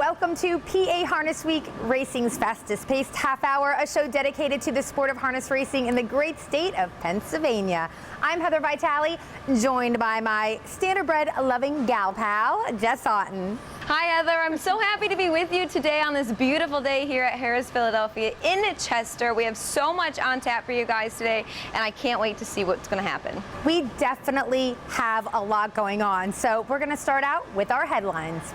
Welcome to PA Harness Week, racing's fastest paced half hour, a show dedicated to the sport of harness racing in the great state of Pennsylvania. I'm Heather Vitale, joined by my standardbred loving gal pal, Jess Otten. Hi Heather, I'm so happy to be with you today on this beautiful day here at Harrah's Philadelphia in Chester. We have so much on tap for you guys today, and I can't wait to see what's going to happen. We definitely have a lot going on, so we're going to start out with our headlines.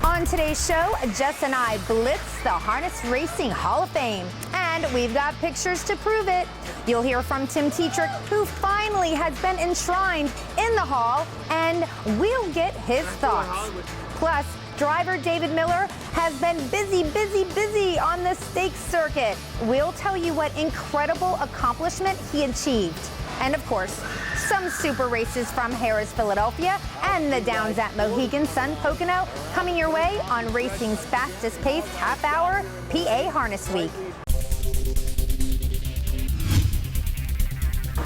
On today's show, Jess and I blitz the Harness Racing Hall of Fame, and we've got pictures to prove it. You'll hear from Tim Tetrick, who finally has been enshrined in the hall, and we'll get his thoughts. Plus, driver David Miller has been busy on the stakes circuit. We'll tell you what incredible accomplishment he achieved. And of course, some super races from Harrah's Philadelphia and the Downs at Mohegan Sun Pocono coming your way on racing's fastest paced half hour, PA Harness Week.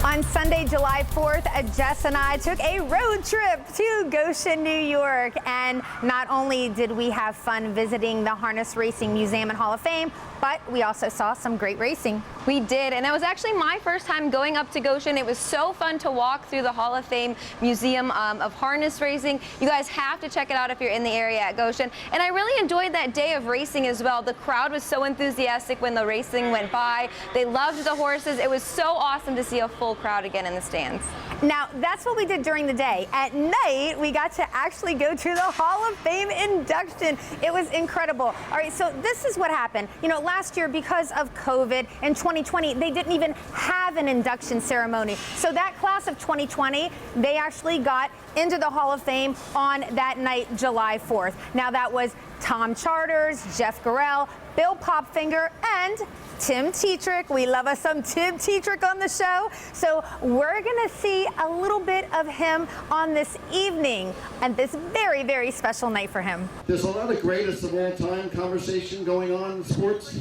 On Sunday, July 4th, Jess and I took a road trip to Goshen, New York. And not only did we have fun visiting the Harness Racing Museum and Hall of Fame, but we also saw some great racing. We did, and that was actually my first time going up to Goshen. It was so fun to walk through the Hall of Fame Museum of Harness Racing. You guys have to check it out if you're in the area at Goshen. And I really enjoyed that day of racing as well. The crowd was so enthusiastic when the racing went by. They loved the horses. It was so awesome to see a full crowd again in the stands. Now, that's what we did during the day. At night, we got to actually go to the Hall of Fame induction. It was incredible. All right, so this is what happened. You know, last year, because of COVID in 2020, they didn't even have an induction ceremony. So that class of 2020, they actually got into the Hall of Fame on that night, July 4th. Now, that was Tom Charters, Jeff Gorell, Bill Popfinger, and Tim Tetrick. We love us some Tim Tetrick on the show. So we're going to see a little bit of him on this evening and this very special night for him. There's a lot of greatest of all time conversation going on in sports.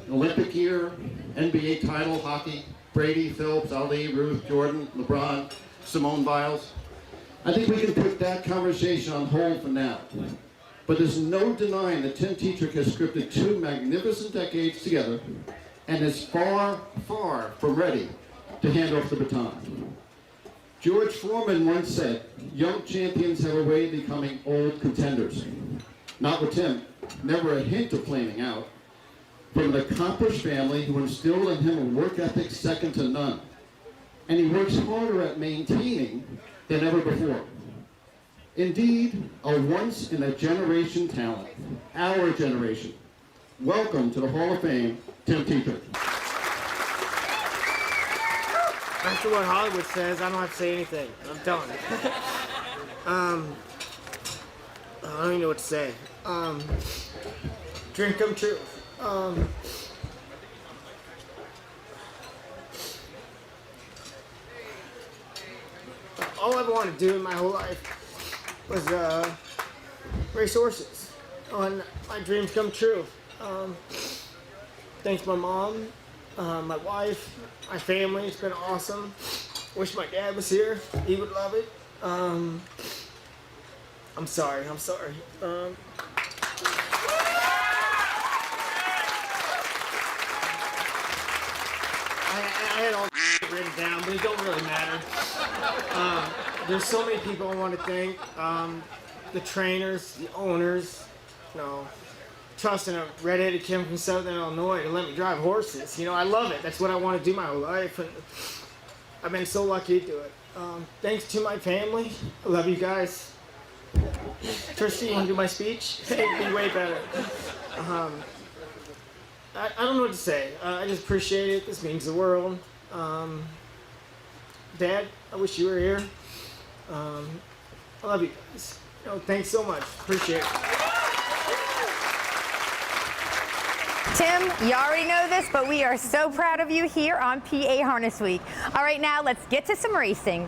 Olympic year, NBA title, hockey, Brady, Phillips, Ali, Ruth, Jordan, LeBron, Simone Biles. I think we can put that conversation on hold for now. But there's no denying that Tim Tetrick has scripted two magnificent decades together and is far from ready to hand off the baton. George Foreman once said, young champions have a way of becoming old contenders. Not with Tim, never a hint of flaming out. From an accomplished family who instilled in him a work ethic second to none. And he works harder at maintaining than ever before. Indeed, a once-in-a-generation talent, our generation. Welcome to the Hall of Fame, Tim Tetrick. After what Hollywood says, I don't have to say anything. I'm done. I don't even know what to say. Dream come true. All I've wanted to do in my whole life was race horses. And my dreams come true. Thanks my mom, my wife, my family. It's been awesome. Wish my dad was here. He would love it. I'm sorry. I had all written down, but it don't really matter. There's so many people I want to thank. The trainers, the owners, trusting a redheaded kid from Southern Illinois to let me drive horses. I love it. That's what I want to do my whole life. And I've been so lucky to do it. Thanks to my family. I love you guys. Tristy, you want to do my speech? It'd be way better. I don't know what to say. I just appreciate it. This means the world. Dad, I wish you were here. I love you guys. Thanks so much. Appreciate it. Tim, you already know this, but we are so proud of you here on PA Harness Week. All right, now let's get to some racing.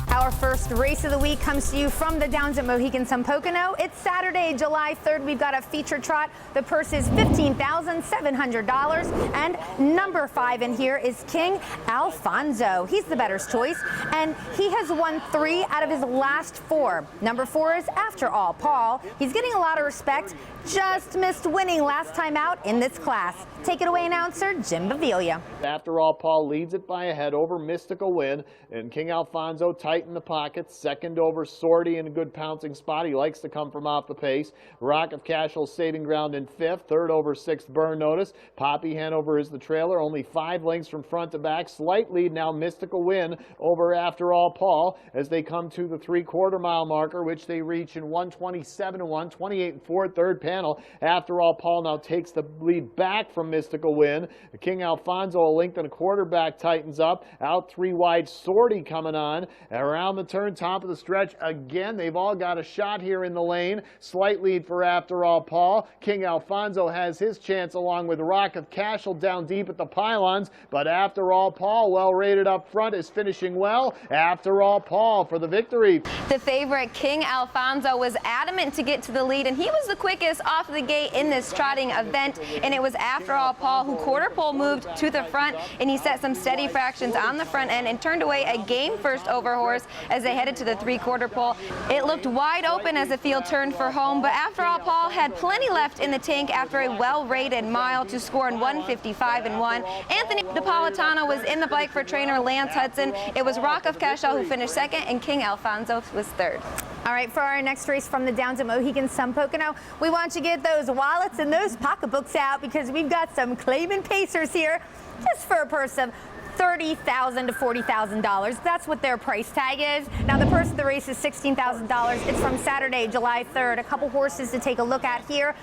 How Our first race of the week comes to you from the Downs at Mohegan Sun Pocono. It's Saturday, July 3rd. We've got a feature trot. The purse is $15,700. And number 5 in here is King Alfonso. He's the bettor's choice, and he has won 3 out of his last 4. Number 4 is After All Paul. He's getting a lot of respect. Just missed winning last time out in this class. Take it away, announcer Jim Baviglia. After All Paul leads it by a head over Mystical Win, and King Alfonso tight in the pocket. Second over Sortie in a good pouncing spot. He likes to come from off the pace. Rock of Cashel saving ground in 5th. Third over 6th Burn Notice. Poppy Hanover is the trailer. Only 5 lengths from front to back. Slight lead now Mystical Win over After All Paul as they come to the 3/4 mile marker, which they reach in 1:27:1, 28:4 third panel. After All Paul now takes the lead back from Mystical Win. King Alfonso a length and a quarter back tightens up. Out 3 wide Sortie coming on. Around the turn, top of the stretch again. They've all got a shot here in the lane. Slight lead for After All Paul. King Alfonso has his chance along with Rock of Cashel down deep at the pylons. But After All Paul, well rated up front, is finishing well. After All Paul for the victory. The favorite King Alfonso was adamant to get to the lead, and he was the quickest off the gate in this trotting event. And it was After All Paul who quarter pole moved to the front, and he set some steady fractions on the front end and turned away a game first over horse as they headed to the 3/4 pole. It looked wide open as the field turned for home, but After All Paul had plenty left in the tank after a well-rated mile to score in 1:55:1. Anthony Napolitano was in the bike for trainer Lance Hudson. It was Rock of Cashel who finished second, and King Alfonso was third. All right, for our next race from the Downs at Mohegan Sun Pocono, we want you to get those wallets and those pocketbooks out because we've got some claiming pacers here just for a purse of $30,000 to $40,000. That's what their price tag is. Now, the purse of the race is $16,000. It's from Saturday, July 3rd. A couple horses to take a look at here.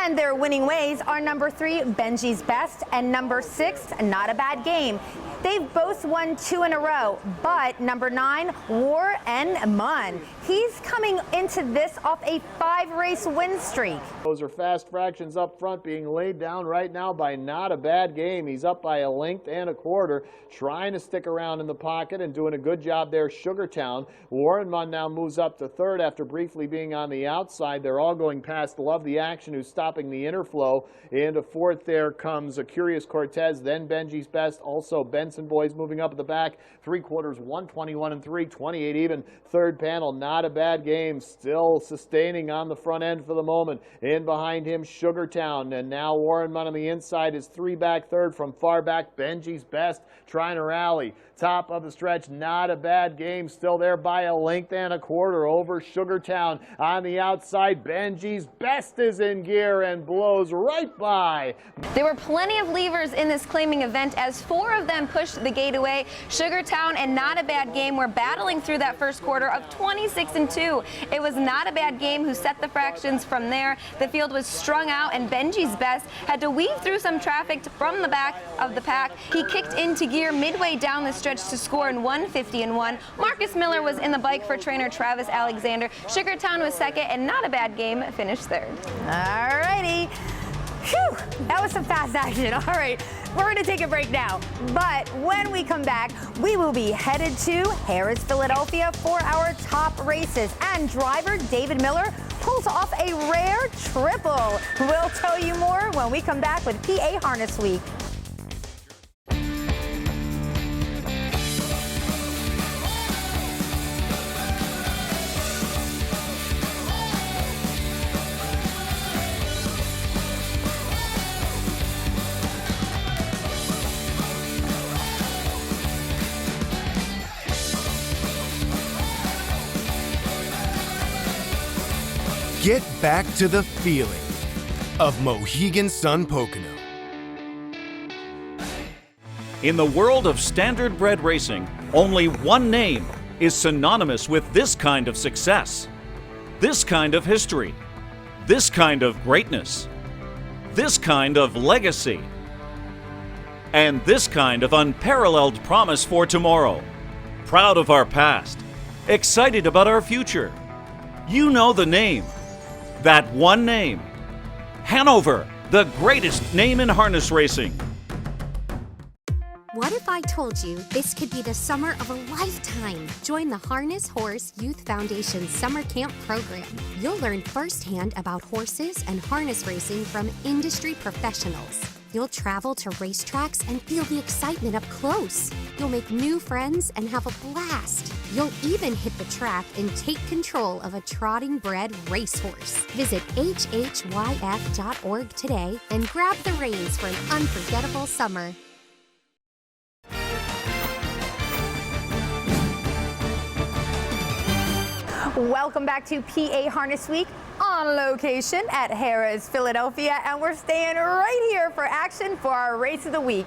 And their winning ways are number 3, Benji's Best, and number 6, Not a Bad Game. They've both won 2 in a row, but number 9, War and Mun. He's coming into this off a 5-race win streak. Those are fast fractions up front being laid down right now by Not a Bad Game. He's up by a length and a quarter, trying to stick around in the pocket and doing a good job there. Sugartown. Warren Munn now moves up to 3rd after briefly being on the outside. They're all going past Love the Action, who's stopping the inner flow. Into 4th there comes a Curious Cortez, then Benji's Best, also Benson Boys moving up at the back. 3/4, 1:21:3, 28 even. 3rd panel, Not a Bad Game, still sustaining on the front end for the moment. In behind him, Sugartown, and now Warren Munn on the inside is 3 back 3rd from far back. Benji's Best trying to rally. Top of the stretch, Not a Bad Game, still there by a length and a quarter over Sugartown. On the outside, Benji's Best is in gear and blows right by. There were plenty of levers in this claiming event as 4 of them pushed the gate away. Sugartown and Not a Bad Game were battling through that first quarter of 26-2. It was Not a Bad Game who set the fractions from there. The field was strung out, and Benji's Best had to weave through some traffic from the back of the pack. He kicked into gear midway down the stretch to score in 1:50:1. Marcus Miller was in the bike for trainer Travis Alexander. Sugartown was second, and Not a Bad Game finished 3rd. All righty. Whew, that was some fast action. All right, we're going to take a break now. But when we come back, we will be headed to Harris, Philadelphia for our top races. And driver David Miller pulls off a rare triple. We'll tell you more when we come back with PA Harness Week. Get back to the feeling of Mohegan Sun Pocono. In the world of standard-bred racing, only one name is synonymous with this kind of success, this kind of history, this kind of greatness, this kind of legacy, and this kind of unparalleled promise for tomorrow. Proud of our past, excited about our future. You know the name. That one name. Hanover, the greatest name in harness racing. What What if I told you this could be the summer of a lifetime? Join the Harness Horse Youth Foundation Summer Camp program. You'll learn firsthand about horses and harness racing from industry professionals. You'll travel to racetracks and feel the excitement up close. You'll make new friends and have a blast. You'll even hit the track and take control of a trotting bred racehorse. Visit hhyf.org today and grab the reins for an unforgettable summer. Welcome back to PA Harness Week on location at Harrah's, Philadelphia, and we're staying right here for action for our Race of the Week.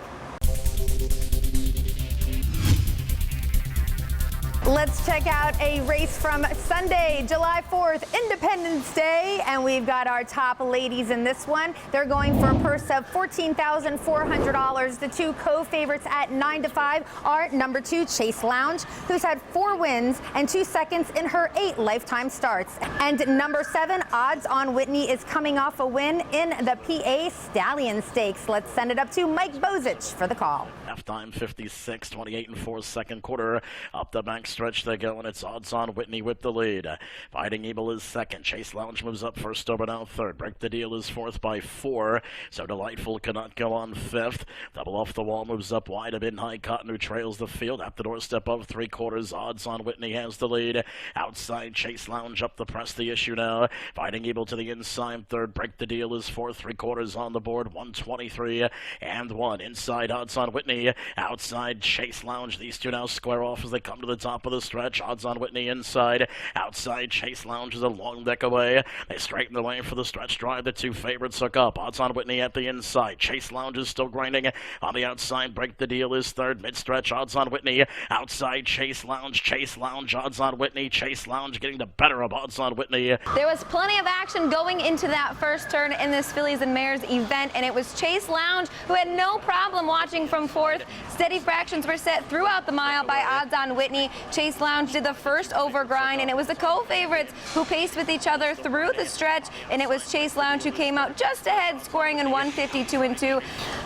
Let's check out a race from Sunday, July 4th, Independence Day, and we've got our top ladies in this one. They're going for a purse of $14,400. The two co-favorites at 9 to 5 are number 2, Chase Lounge, who's had 4 wins and 2 seconds in her 8 lifetime starts. And number 7, Odds on Whitney, is coming off a win in the PA Stallion Stakes. Let's send it up to Mike Bozich for the call. Halftime 56, 28 and 4 second quarter. Up the back stretch they go, and it's Odds on Whitney with the lead. Fighting Evil is second. Chase Lounge moves up first, over now third. Break the Deal is fourth by 4. So Delightful cannot go on fifth. Double Off the Wall moves up wide. A bit high Cotton, who trails the field. At the doorstep of 3/4. Odds on Whitney has the lead. Outside Chase Lounge up the press, the issue now. Fighting Evil to the inside third. Break the Deal is fourth. 3/4 on the board. 123 and 1. Inside Odds on Whitney. Outside Chase Lounge. These two now square off as they come to the top of the stretch. Odds on Whitney inside. Outside Chase Lounge is a long deck away. They straighten the lane for the stretch drive. The two favorites hook up. Odds on Whitney at the inside. Chase Lounge is still grinding on the outside. Break the Deal is third. Mid-stretch Odds on Whitney. Outside Chase Lounge. Chase Lounge. Odds on Whitney. Chase Lounge getting the better of Odds on Whitney. There was plenty of action going into that first turn in this Fillies and Mares event, and it was Chase Lounge who had no problem watching from fourth. Steady fractions were set throughout the mile by Odds on Whitney. Chase Lounge did the first over grind, and it was the co-favorites who paced with each other through the stretch, and it was Chase Lounge who came out just ahead, scoring in 1:52 and 2.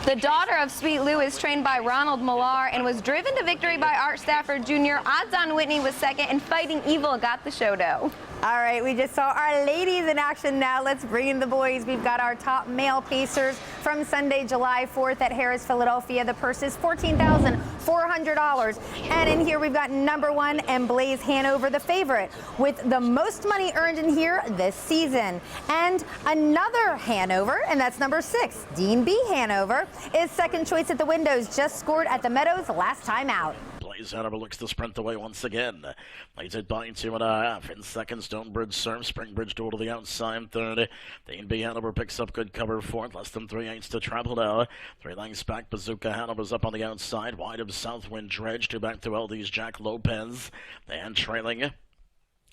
The daughter of Sweet Lou is trained by Ronald Millar and was driven to victory by Art Stafford Jr. Odds on Whitney was second, and Fighting Evil got the show dough. All right, we just saw our ladies in action. Now let's bring in the boys. We've got our top male pacers from Sunday, July 4th at Harrah's, Philadelphia. The purse is $14,400. And in here we've got number 1 and Blaze Hanover, the favorite, with the most money earned in here this season. And another Hanover, and that's number 6, Dean B. Hanover, is second choice at the windows, just scored at the Meadows last time out. Blaze Hanover looks to sprint away once again. Leads it by 2.5. In second, Stonebridge Surf. Springbridge Duel to the outside third. Dean B. Hanover picks up good cover fourth. Less than 3/8 to travel now. 3 lengths back. Bazooka Hanover's up on the outside. Wide of Southwind Dredge. 2 back to LD's Jack Lopez. And trailing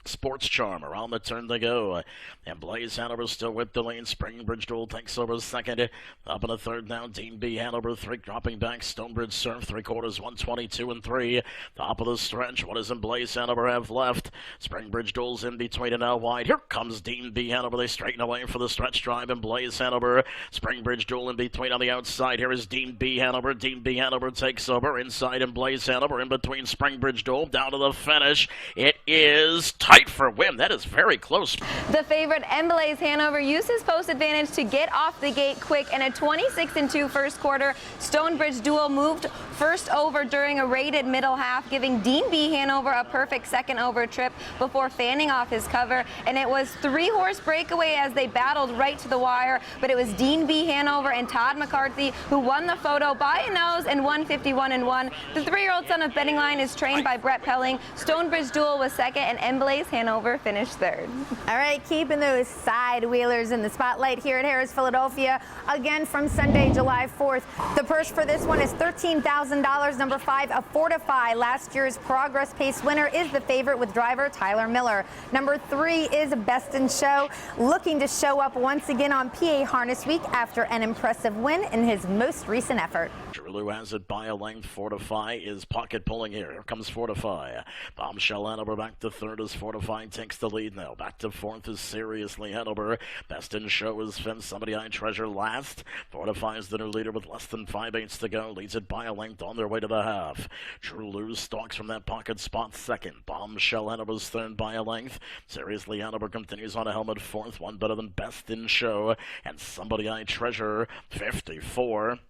Sports Charm. Around the turn they go. And Blaze Hanover still with the lane. Springbridge Duel takes over second. Up in the third now. Dean B. Hanover 3 dropping back. Stonebridge Surf 3/4. 122 and 3. Top of the stretch. What does Blaze Hanover have left? Springbridge Duel's in between and now wide. Here comes Dean B. Hanover. They straighten away for the stretch drive. And Blaze Hanover. Springbridge Duel in between on the outside. Here is Dean B. Hanover. Dean B. Hanover takes over. Inside and Blaze Hanover in between Springbridge Duel. Down to the finish. It is tight for win. That is very close. The favorite Blaze Hanover used his post advantage to get off the gate quick in a 26 and 2 first quarter. Stonebridge Duel moved first over during a rated middle half, giving Dean B. Hanover a perfect second over trip before fanning off his cover. And it was 3-horse breakaway as they battled right to the wire, but it was Dean B. Hanover and Todd McCarthy who won the photo by a nose in 151 and 1. The 3-year-old son of Betting Line is trained by Brett Pelling. Stonebridge Duel was second, and Blaze Hanover finished third. All right, keeping those side wheelers in the spotlight here at Harrah's, Philadelphia. Again from Sunday, July 4th. The purse for this one is $13,000. Number 5, a Fortify. Last year's Progress Pace winner is the favorite with driver Tyler Miller. Number 3 is Best in Show, looking to show up once again on PA Harness Week after an impressive win in his most recent effort. Trulu has it by a length. Fortify is pocket pulling here. Here comes Fortify. Bombshell Hanover back to third as Fortify takes the lead now. Back to fourth is Seriously Hanover. Best in Show is fifth. Somebody I Treasure last. Fortify is the new leader with less than 5/8 to go. Leads it by a length on their way to the half. Trulu stalks from that pocket spot second. Bombshell Hanover's third by a length. Seriously Hanover continues on a helmet fourth. One better than Best in Show. And Somebody I Treasure 54.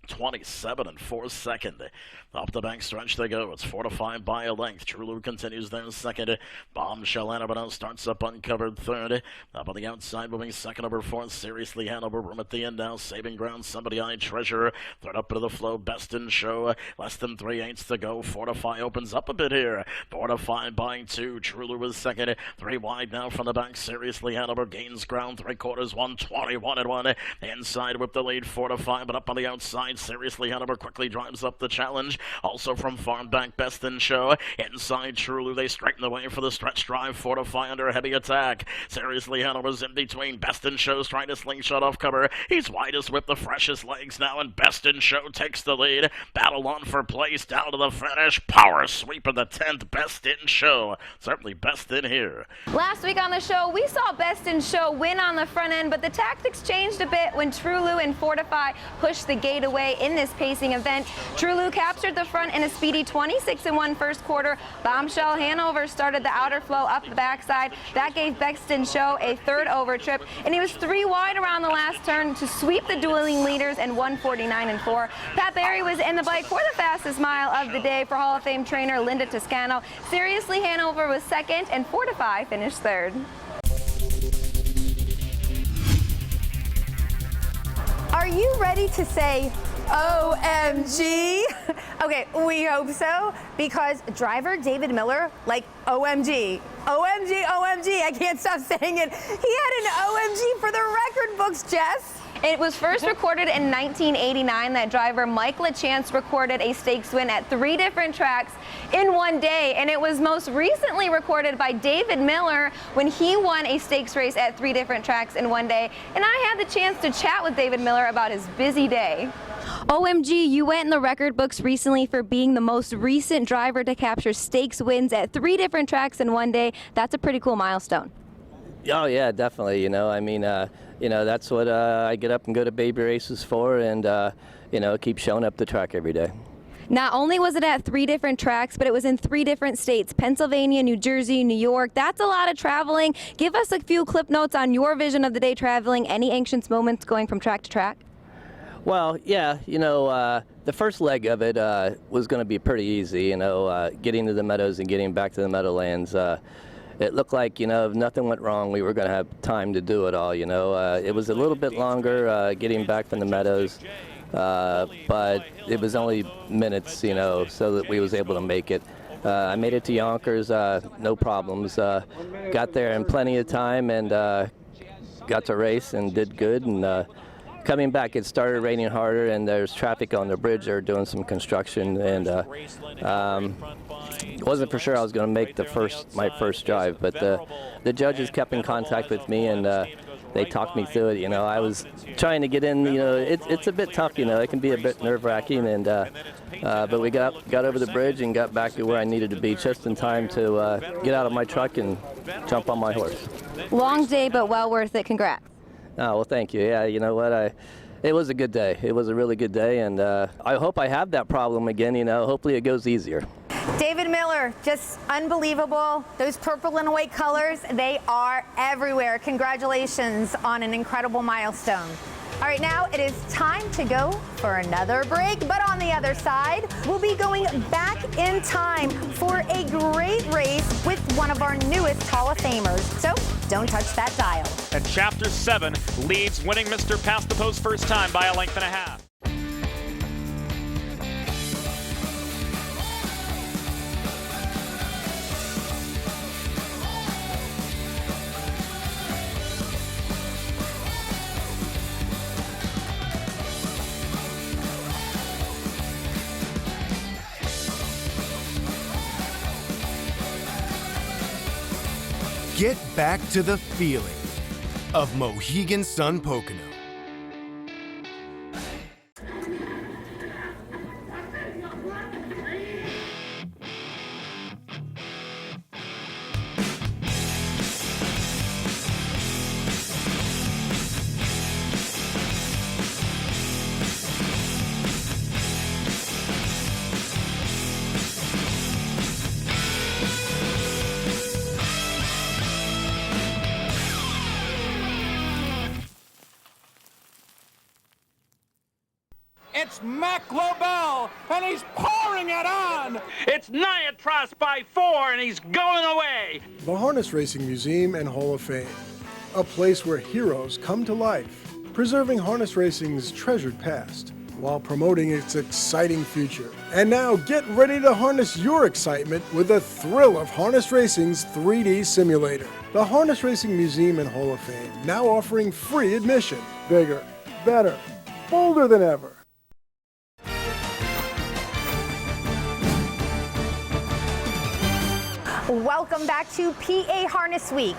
27 and 4 second. Up the bank stretch they go. It's Fortify by a length. Trulu continues there second. Bombshell Hanover now starts up uncovered third. Up on the outside moving second over fourth. Seriously Hanover. Room at the end now. Saving ground. Somebody I Treasure. Third up into the flow. Best in Show. Less than 3/8 to go. Fortify opens up a bit here. Fortify by 2. Trulu is second. 3 wide now from the back. Seriously Hanover gains ground. 3/4. 121 and 1. Inside with the lead. Fortify, but up on the outside. Seriously Hanover quickly drives up the challenge. Also from far back, Best in Show. Inside Trulu, they straighten the way for the stretch drive. Fortify under heavy attack. Seriously Hanover's in between. Best in Show's trying to slingshot off cover. He's widest with the freshest legs now, and Best in Show takes the lead. Battle on for place down to the finish. Power sweep of the 10th. Best in Show. Certainly best in here. Last week on the show, we saw Best in Show win on the front end, but the tactics changed a bit when Trulu and Fortify pushed the gate away in this pacing event. Trulu captured the front in a speedy 26-1 first quarter. Bombshell Hanover started the outer flow up the backside. That gave Best in Show a third over trip, and he was 3 wide around the last turn to sweep the dueling leaders in 1:49 and 4. Pat Barry was in the bike for the fastest mile of the day for Hall of Fame trainer Linda Toscano. Seriously Hanover was second, and Fortify finished third. Are you ready to say OMG? Okay, we hope so, because driver David Miller, like OMG, OMG, OMG, I can't stop saying it. He had an OMG for the record books, Jess. It was first recorded in 1989 that driver Mike LaChance recorded a stakes win at 3 different tracks in one day, and it was most recently recorded by David Miller when he won a stakes race at 3 different tracks in one day, and I had the chance to chat with David Miller about his busy day. OMG, you went in the record books recently for being the most recent driver to capture stakes wins at 3 different tracks in one day. That's a pretty cool milestone. Oh yeah, definitely. That's what I get up and go to baby races for, and keep showing up the track every day. Not only was it at 3 different tracks, but it was in 3 different states: Pennsylvania, New Jersey, New York. That's a lot of traveling. Give us a few clip notes on your vision of the day traveling. Any anxious moments going from track to track? Well, yeah, the first leg of it was going to be pretty easy, getting to the meadows and getting back to the meadowlands. It looked like, if nothing went wrong, we were going to have time to do it all, It was a little bit longer getting back from the meadows, but it was only minutes, so that we was able to make it. I made it to Yonkers, no problems. Got there in plenty of time and got to race and did good. And coming back, it started raining harder, and there's traffic on the bridge. They're doing some construction, and wasn't for sure I was going to make my first drive, but the judges kept in contact with me, and they talked me through it. I was trying to get in. It's a bit tough. It can be a bit nerve-wracking, and but we got over the bridge and got back to where I needed to be just in time to get out of my truck and jump on my horse. Long day, but well worth it. Congrats. Oh, well, thank you. Yeah, you know what? It was a good day. It was a really good day, and I hope I have that problem again. Hopefully it goes easier. David Miller, just unbelievable. Those purple and white colors, they are everywhere. Congratulations on an incredible milestone. All right, now it is time to go for another break, but on the other side, we'll be going back in time for a great race with one of our newest Hall of Famers. So don't touch that dial. And Chapter 7 leads, winning Mr. Past the Post first time by a length and a half. Get back to the feeling of Mohegan Sun Pocono. Mac Lobel, and he's pouring it on. It's Niatros by 4, and he's going away. The Harness Racing Museum and Hall of Fame, a place where heroes come to life, preserving harness racing's treasured past while promoting its exciting future. And now get ready to harness your excitement with the thrill of harness racing's 3D simulator. The Harness Racing Museum and Hall of Fame, now offering free admission. Bigger, better, bolder than ever. Welcome back to PA Harness Week.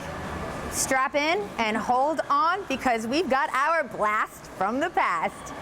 Strap in and hold on because we've got our blast from the past.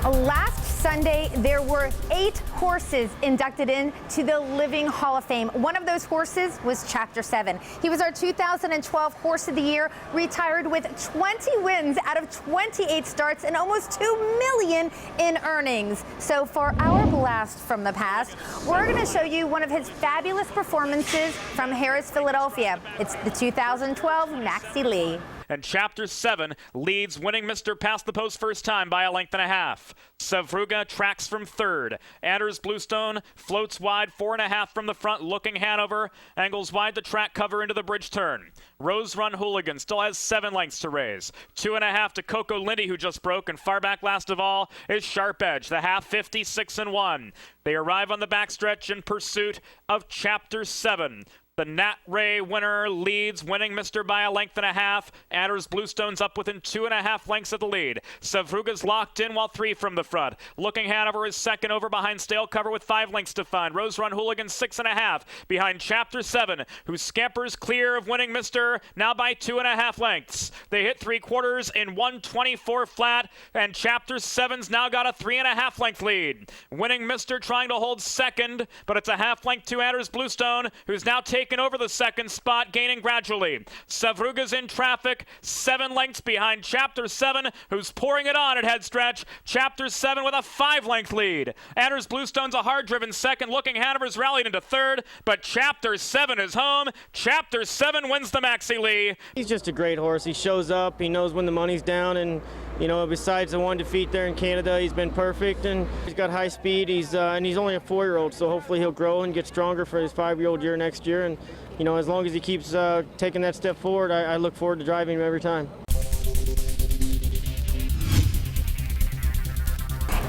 Last Sunday, there were 8 horses inducted into the Living Hall of Fame. One of those horses was Chapter 7. He was our 2012 Horse of the Year, retired with 20 wins out of 28 starts and almost $2 million in earnings. So for our blast from the past, we're going to show you one of his fabulous performances from Harris, Philadelphia. It's the 2012 Maxie Lee. And Chapter 7 leads, winning Mr. Past the Post first time by a length and a half. Savruga tracks from third. Anders Bluestone floats wide 4.5 from the front, looking Hanover. Angles wide the track cover into the bridge turn. Rose Run Hooligan still has 7 lengths to raise. 2.5 to Coco Lindy, who just broke. And far back last of all is Sharp Edge, the half 56-1. They arrive on the backstretch in pursuit of Chapter 7. The Nat Ray winner leads, winning Mr. by a length and a half. Anders Bluestone's up within 2.5 lengths of the lead. Savruga's locked in while 3 from the front. Looking Hanover is second over behind Stale Cover with 5 lengths to find. Rose Run Hooligan 6.5 behind Chapter 7, who scampers clear of winning Mr. now by 2.5 lengths. They hit 3/4 in 1:24 flat, and Chapter 7's now got a 3.5 length lead. Winning Mr. trying to hold second, but it's a half length to Anders Bluestone, who's now taken over the second spot, gaining gradually. Savruga's in traffic, 7 lengths behind Chapter 7, who's pouring it on at head stretch. Chapter 7 with a 5-length lead. Anders Bluestone's a hard-driven second. Looking Hanover's rallied into third, but Chapter 7 is home. Chapter 7 wins the Maxie Lee. He's just a great horse. He shows up, he knows when the money's down, and you know, besides the one defeat there in Canada, he's been perfect, and he's got high speed. He's only a 4-year-old, so hopefully he'll grow and get stronger for his 5-year-old year next year. And you know, as long as he keeps taking that step forward, I look forward to driving him every time.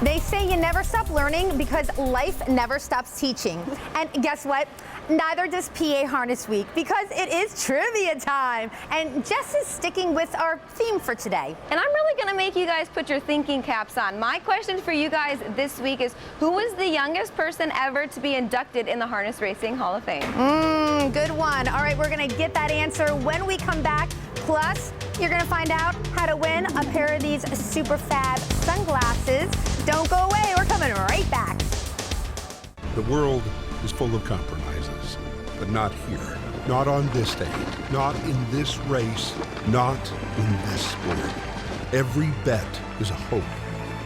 They say you never stop learning because life never stops teaching. And guess what? Neither does PA Harness Week, because it is trivia time. And Jess is sticking with our theme for today. And I'm really going to make you guys put your thinking caps on. My question for you guys this week is, who was the youngest person ever to be inducted in the Harness Racing Hall of Fame? Good one. All right, we're going to get that answer when we come back. Plus, you're going to find out how to win a pair of these super fab sunglasses. Don't go away. We're coming right back. The world is full of compromises, but not here. Not on this stage. Not in this race. Not in this sport. Every bet is a hope.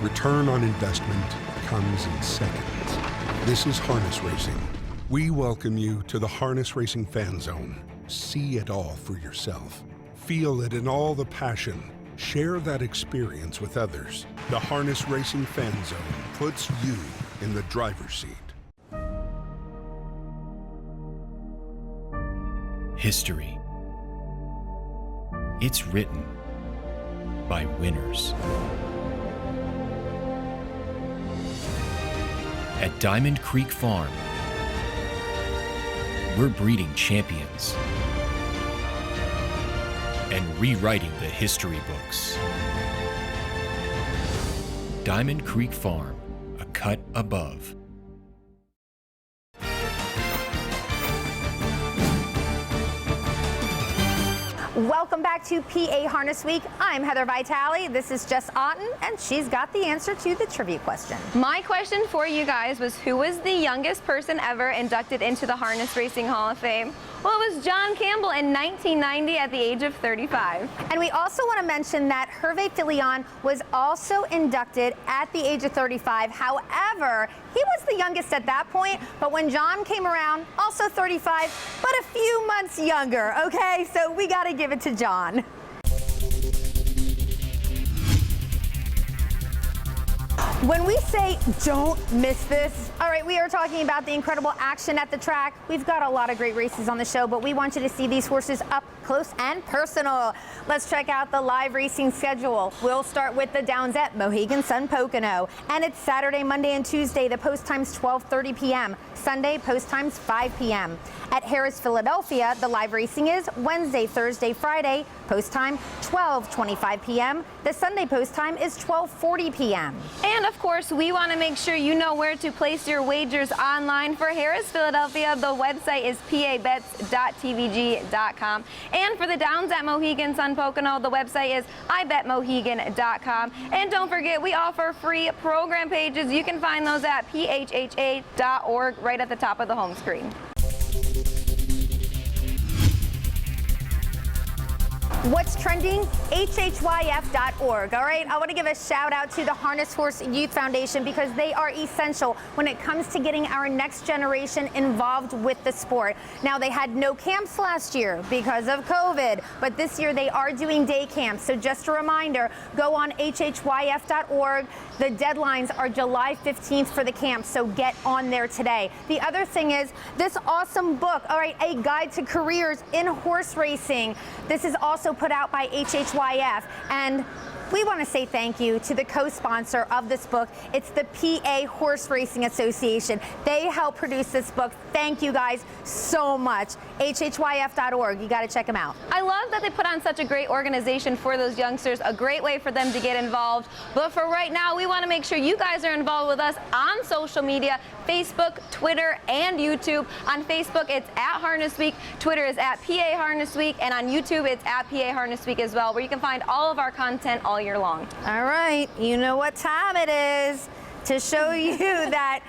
Return on investment comes in seconds. This is harness racing. We welcome you to the Harness Racing Fan Zone. See it all for yourself. Feel it in all the passion. Share that experience with others. The Harness Racing Fan Zone puts you in the driver's seat. History. It's written by winners. At Diamond Creek Farm, we're breeding champions and rewriting the history books. Diamond Creek Farm, a cut above. Welcome back to PA Harness Week. I'm Heather Vitale. This is Jess Otten, and she's got the answer to the trivia question. My question for you guys was, who was the youngest person ever inducted into the Harness Racing Hall of Fame? Well, it was John Campbell in 1990 at the age of 35. And we also want to mention that Hervé Filion was also inducted at the age of 35. However, he was the youngest at that point, but when John came around, also 35, but a few months younger, okay? So we got to give it to John. When we say don't miss this, all right, we are talking about the incredible action at the track. We've got a lot of great races on the show, but we want you to see these horses up close and personal. Let's check out the live racing schedule. We'll start with the Downs at Mohegan Sun Pocono, and it's Saturday, Monday, and Tuesday. The post time's 12:30 p.m. Sunday, post time's 5 p.m. At Harris, Philadelphia, the live racing is Wednesday, Thursday, Friday, post time 12:25 p.m. The Sunday post time is 12:40 p.m. And of course, we want to make sure you know where to place your wagers online. For Harris, Philadelphia, the website is pabets.tvg.com. And for the Downs at Mohegan Sun Pocono, the website is ibetmohegan.com. And don't forget, we offer free program pages. You can find those at phha.org right at the top of the home screen. What's trending? HHYF.org. All right, I want to give a shout out to the Harness Horse Youth Foundation because they are essential when it comes to getting our next generation involved with the sport. Now, they had no camps last year because of COVID, but this year they are doing day camps. So just a reminder, go on HHYF.org. The deadlines are July 15th for the camp, so get on there today. The other thing is this awesome book, all right, A Guide to Careers in Horse Racing. This is also put out by HHYF, and we want to say thank you to the co-sponsor of this book. It's the PA Horse Racing Association. They help produce this book. Thank you guys so much. HHYF.org. You got to check them out. I love that they put on such a great organization for those youngsters, a great way for them to get involved. But for right now, we want to make sure you guys are involved with us on social media, Facebook, Twitter, and YouTube. On Facebook, it's at Harness Week. Twitter is at PA Harness Week. And on YouTube, it's at PA Harness Week as well, where you can find all of our content all year long. All right, you know what time it is to show you that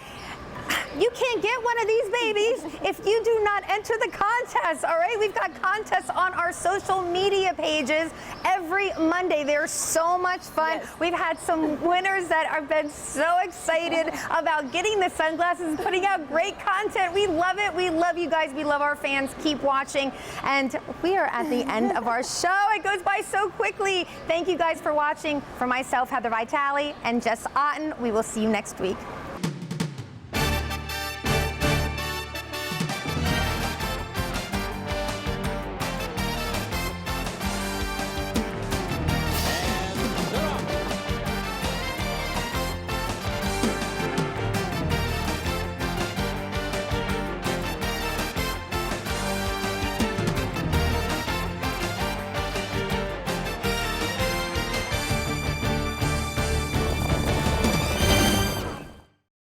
you can't get one of these babies if you do not enter the contest, all right? We've got contests on our social media pages every Monday. They're so much fun. Yes. We've had some winners that have been so excited about getting the sunglasses and putting out great content. We love it. We love you guys. We love our fans. Keep watching. And we are at the end of our show. It goes by so quickly. Thank you guys for watching. For myself, Heather Vitale, and Jess Otten, we will see you next week.